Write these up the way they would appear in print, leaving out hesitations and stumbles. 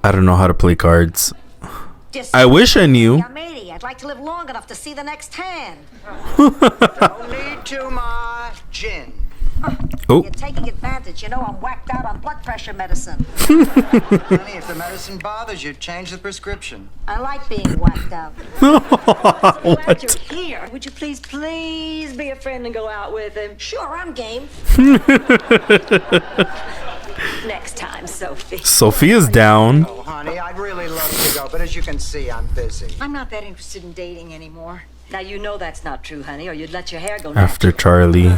I don't know how to play cards. I wish I knew. I'd like to live long enough to see the next hand. Don't need too much gin. Oh. You're taking advantage. You know I'm whacked out on blood pressure medicine. Honey, if the medicine bothers you, change the prescription. I like being whacked out. Glad you're here. Would you please be a friend and go out with him? Sure, I'm game. Next time, Sophie. Sophia's down. Oh, honey, I'd really love to go, but as you can see, I'm busy. I'm not that interested in dating anymore. Now you know that's not true, honey, or you'd let your hair go After natural. Charlie.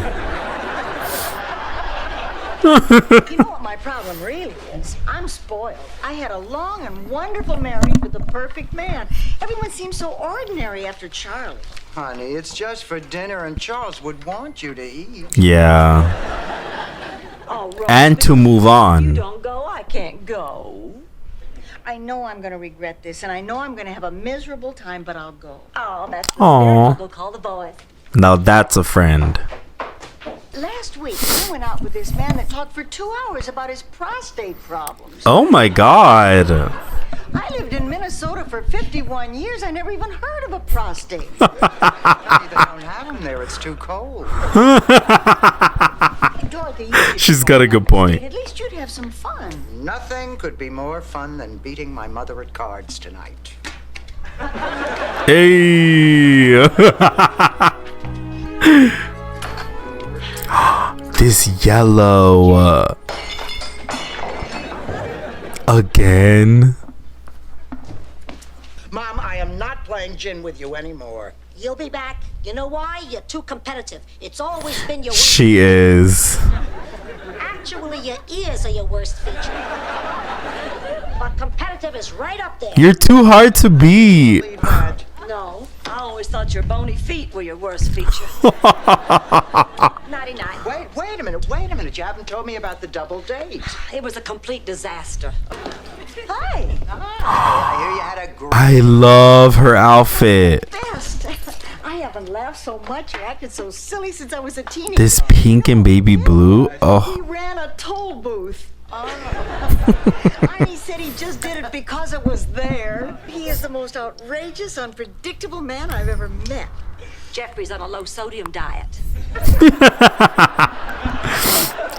You know what my problem really is? I'm spoiled. I had a long and wonderful marriage with the perfect man. Everyone seems so ordinary after Charlie. Honey, it's just for dinner, and Charles would want you to eat. Yeah. Oh, Rose, And to move you on. don't go, I can't go. I know I'm going to regret this, and I know I'm going to have a miserable time, but I'll go. Oh, that's the Aw. spirit. We'll call the boys. Now that's a friend. Last week, I went out with this man that talked for 2 hours about his prostate problems. Oh my god. I lived in Minnesota for 51 years. I never even heard of a prostate. Honey, they don't have them there. It's too cold. Dorothy, you should She's go got a on good that point. date. At least you'd have some fun. Nothing could be more fun than beating my mother at cards tonight. Hey. This yellow. Again. Mom, I am not playing gin with you anymore. You'll be back. You know why? You're too competitive. It's always been your worst. She is. Actually, your ears are your worst feature. But competitive is right up there. You're too hard to beat. Leave that. No, I always thought your bony feet were your worst feature. Nighty-night. Wait a minute. You haven't told me about the double date. It was a complete disaster. Hi. I hear you had a great... I love her outfit. Best. I haven't laughed so much or acted so silly since I was a teenager. This pink and baby blue. He Oh. ran a toll booth. Arnie said he just did it because it was there. He is the most outrageous, unpredictable man I've ever met. Jeffrey's on a low sodium diet.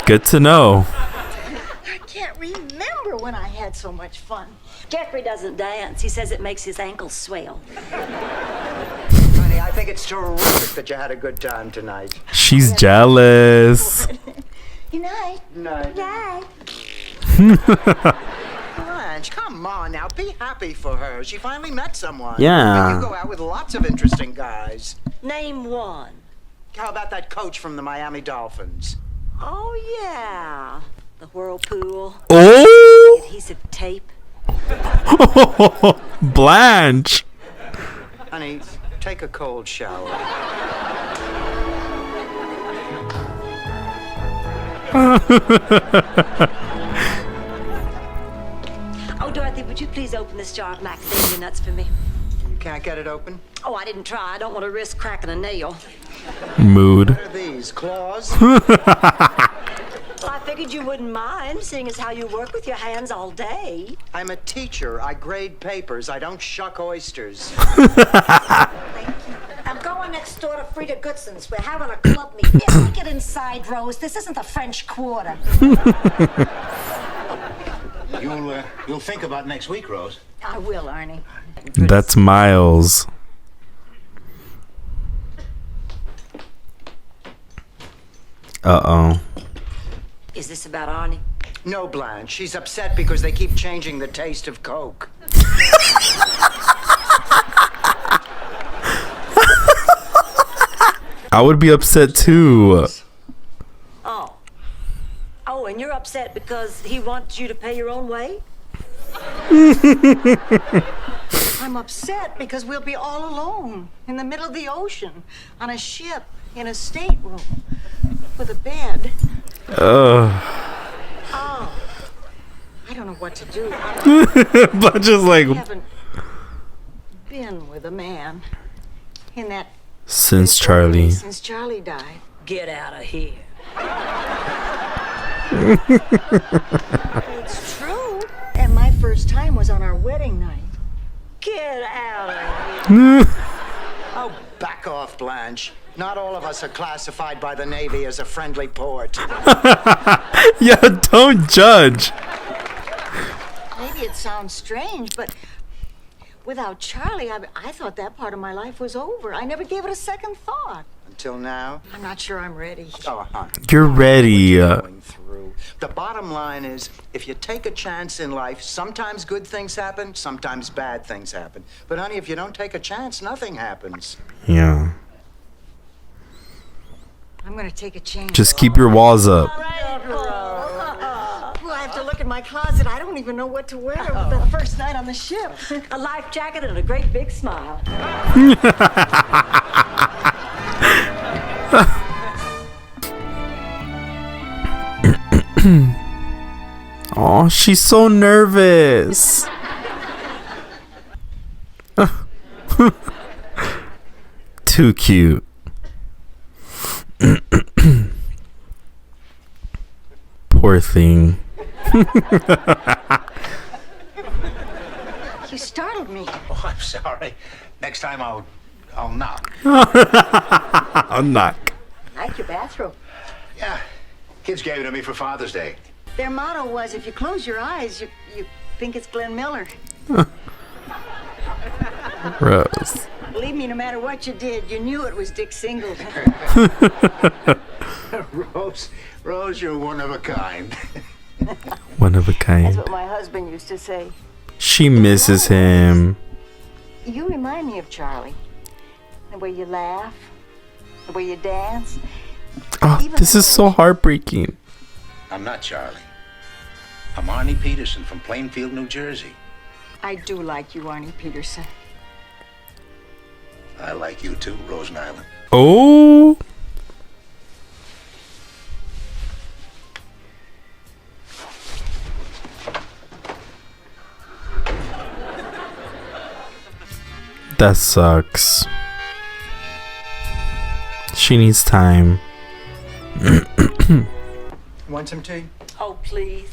Good to know. I can't remember when I had so much fun. Jeffrey doesn't dance. He says it makes his ankles swell. Honey, I think it's terrific that you had a good time tonight. She's jealous. Good night. Night. Night. Blanche, come on now. Be happy for her. She finally met someone. Yeah. And you go out with lots of interesting guys. Name one. How about that coach from the Miami Dolphins? Oh, yeah. The whirlpool. Oh. Adhesive tape. Blanche. Honey, take a cold shower. Oh, Dorothy, would you please open this jar of macadamia nuts for me? You can't get it open? Oh, I didn't try. I don't want to risk cracking a nail. Mood. What are these, claws? Well, I figured you wouldn't mind, seeing as how you work with your hands all day. I'm a teacher. I grade papers. I don't shuck oysters. I'm going next door to Frida Goodson's. We're having a club meeting. Yeah, get inside, Rose. This isn't the French Quarter. You'll think about next week, Rose. I will, Arnie. That's Miles. Uh-oh. Is this about Arnie? No, Blanche. She's upset because they keep changing the taste of Coke. I would be upset too. Oh. Oh, and you're upset because he wants you to pay your own way? I'm upset because we'll be all alone in the middle of the ocean on a ship in a stateroom with a bed. Oh, I don't know what to do. Blanche is like, I haven't been with a man in that since Charlie. since Charlie died. Get out of here. It's true. And my first time was wedding night. Get out of here. Oh, back off, Blanche. Not all of us are classified by the Navy as a friendly port. Yeah, don't judge. Maybe it sounds strange, but without Charlie, I thought that part of my life was over. I never gave it a second thought. Until now. I'm not sure I'm ready. Oh, honey. You're ready. Going through. The bottom line is, if you take a chance in life, sometimes good things happen, sometimes bad things happen. But honey, if you don't take a chance, nothing happens. Yeah. I'm gonna take a chance. Just keep your walls up. Well, I have to look in my closet. I don't even know what to wear the first night on the ship. A life jacket and a great big smile. Oh, she's so nervous. Too cute. Poor thing. You startled me. Oh, I'm sorry. Next time I'll knock. I'll knock. Like your bathrobe. Yeah. Kids gave it to me for Father's Day. Their motto was, if you close your eyes, you think it's Glenn Miller. Rose. Believe me, no matter what you did, you knew it was Dick Singleton. Rose, you're one of a kind. One of a That's kind. what my husband used to say. She misses him. You remind me of Charlie. The way you laugh, the way you dance. Oh, this is so heartbreaking. I'm not Charlie. I'm Arnie Peterson from Plainfield, New Jersey. I do like you, Arnie Peterson. I like you too, Rosen Island. Oh. That sucks. She needs time. Want some tea? Oh, please.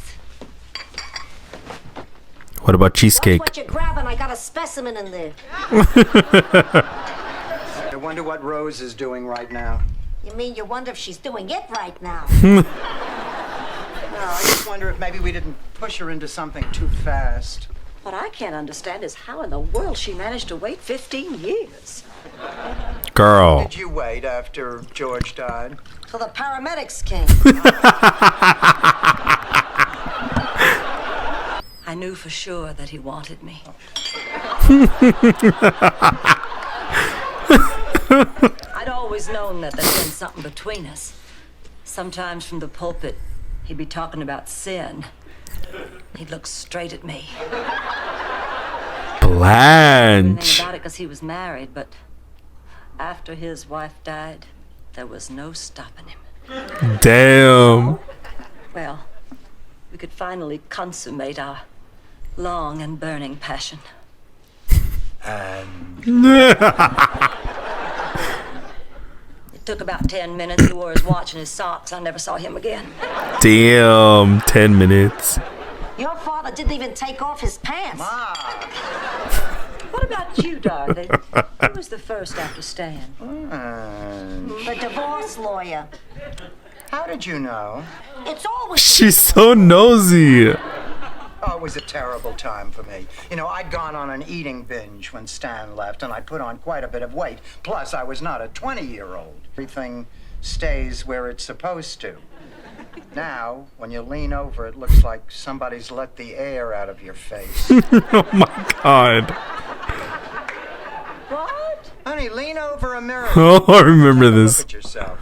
What about cheesecake? Watch what you're grabbing. I got a specimen in there. I wonder what Rose is doing right now. You mean you wonder if she's doing it right now? No, I just wonder if maybe we didn't push her into something too fast. What I can't understand is how in the world she managed to wait 15 years. Girl. Did you wait after George died? Till the paramedics came. I knew for sure that he wanted me. I'd always known that there'd been something between us. Sometimes from the pulpit, he'd be talking about sin. He'd look straight at me. Blanche. Anything about it because he was married, but after his wife died, there was no stopping him. Damn. Well, we could finally consummate our long and burning passion. And It took about 10 minutes. He wore his watch and his socks. I never saw him again. Damn. 10 minutes. Your father didn't even take off his pants. Ma! What about you, darling? Who was the first after Stan? The divorce lawyer. How did you know? It's always She's so nosy. Oh, it was a terrible time for me. You know, I'd gone on an eating binge when Stan left, and I put on quite a bit of weight. Plus, I was not a 20-year-old. Everything stays where it's supposed to. Now, when you lean over, it looks like somebody's let the air out of your face. Oh my god. What? Honey, lean over a mirror. Oh, I remember Take a this. Look at yourself.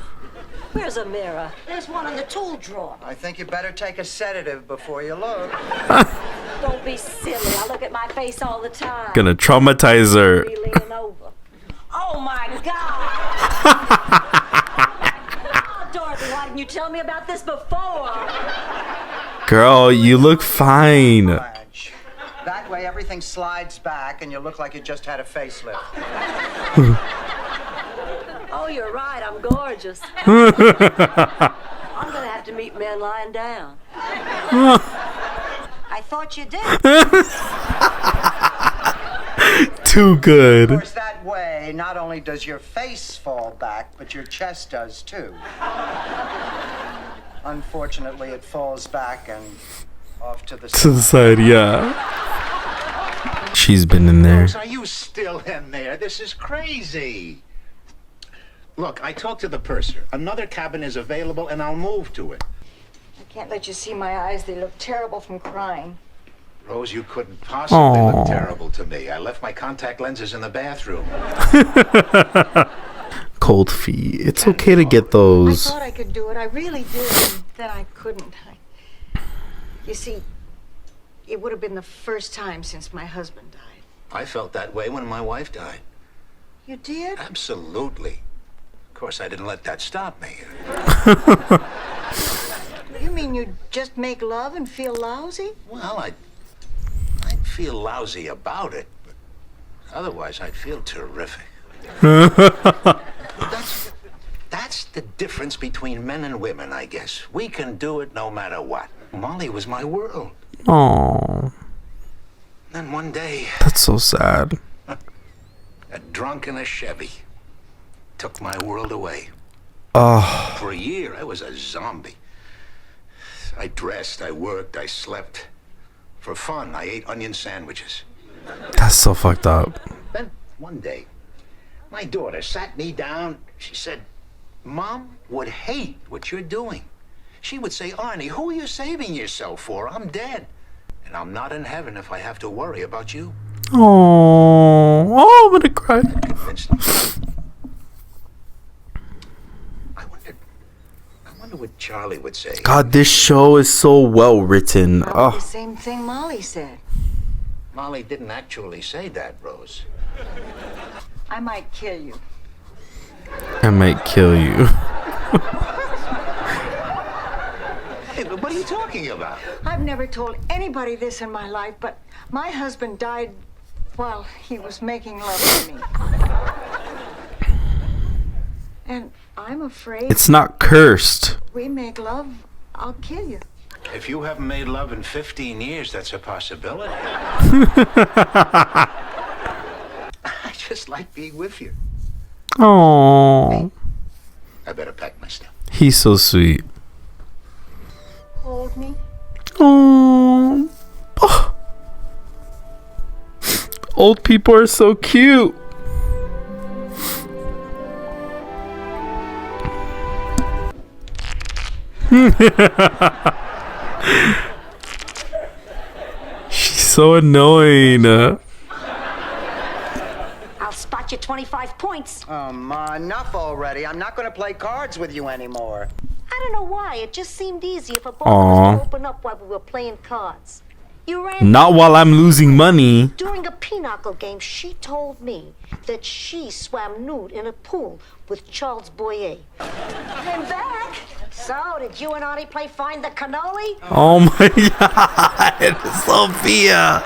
Where's a mirror? there's one in the tool drawer. I think you better take a sedative before you look. Don't be silly. I look at my face all the time. Gonna traumatize her. Be leaning over. Oh my God! Oh, Dorothy, why didn't you tell me about this before? Girl, you look fine. Blanche. That way, everything slides back, and you look like you just had a facelift. Oh, you're right. I'm gorgeous. I'm gonna have to meet men lying down. I thought you did. Too Of good. course, that way, not only does your face fall back, but your chest does too. Unfortunately, it falls back and off to the To the side. side, yeah. She's been in there. Rose, are you still in there? This is crazy. Look, I talked to the purser. Another cabin is available, and I'll move to it. I can't let you see my eyes. They look terrible from crying. Rose, you couldn't possibly look terrible to me. I left my contact lenses in the bathroom. Cold feet. It's okay to get I those. thought I could do it. I really did. And then I couldn't. You see, it would have been the first time since my husband died. I felt that way when my wife died. You did? Absolutely. Of course, I didn't let that stop me. You mean you just make love and feel lousy? Well, I'd feel lousy about it, but otherwise I'd feel terrific. That's the difference between men and women, I guess. We can do it no matter what. Molly was my world. Oh, Then one day, that's so sad. a drunk in a Chevy took my world away. Oh, For a year, I was a zombie. I dressed, I worked, I slept. For fun, I ate onion sandwiches. that's so fucked up. Then, one day, my daughter sat me down. She said, Mom would hate what you're doing. She would say, Arnie, who are you saving yourself for? I'm dead. And I'm not in heaven if I have to worry about you. Oh, I'm gonna cry. Convinced me. I wonder what Charlie would say. God, this show is so well written. Probably the Oh, same thing Molly said. Molly didn't actually say that, Rose. I might kill you. I might kill you. Hey, but what are you talking about? I've never told anybody this in my life, but my husband died while he was making love to me. And I'm afraid It's not cursed. we make love, I'll kill you. If you haven't made love in 15 years, that's a possibility. I just like being with you. Oh, I better pack my stuff. he's so sweet. Hold me. Oh. Old people are so cute. She's so annoying. I'll spot you 25 points. Enough already. I'm not going to play cards with you anymore. I don't know why. It just seemed easier for both Aw. of us to open up while we were playing cards. You ran Not while I'm losing money. during a pinochle game. She told me that she swam nude in a pool with Charles Boyer. I'm back. So, did you and Arnie play Find the Cannoli? Oh my god, Sophia.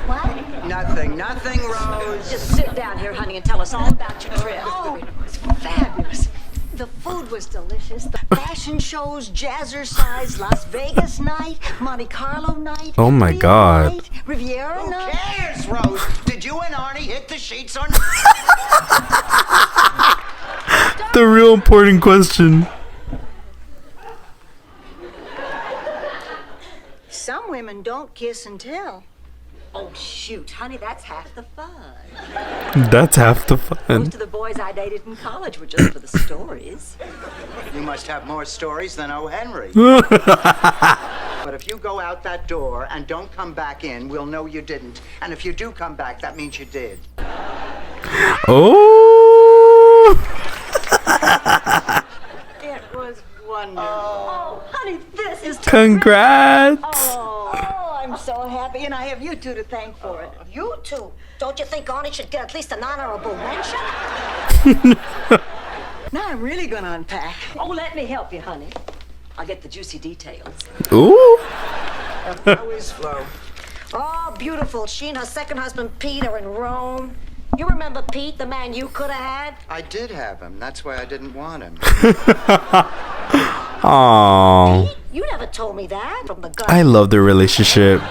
What? Nothing, Rose. Just sit down here, honey, and tell us all about your trip. Oh, it was fabulous. The food was delicious. The fashion shows, jazzercise, Las Vegas night, Monte Carlo night. Oh my Rio God. night, Riviera Who night. cares, Rose? Did you and Arnie hit the sheets or not? The real important question. Some women don't kiss and tell. Oh, shoot, honey, that's half the fun. That's half the fun. Most of the boys I dated in college were just for the stories. You must have more stories than O. Henry. But if you go out that door and don't come back in, we'll know you didn't. And if you do come back, that means you did. Oh. It was wonderful. Oh, honey, this is Congrats. Oh, I'm so happy, and I have you two to thank for it. You two. Don't you think Arnie should get at least an honorable mention? Now I'm really gonna unpack. Oh, let me help you, honey. I'll get the juicy details. Ooh. How is Flo? Oh, beautiful. She and her second husband, Pete, are in Rome. You remember Pete, the man you could have had? I did have him. That's why I didn't want him. Aww. You never told me that from the gut. I love their relationship.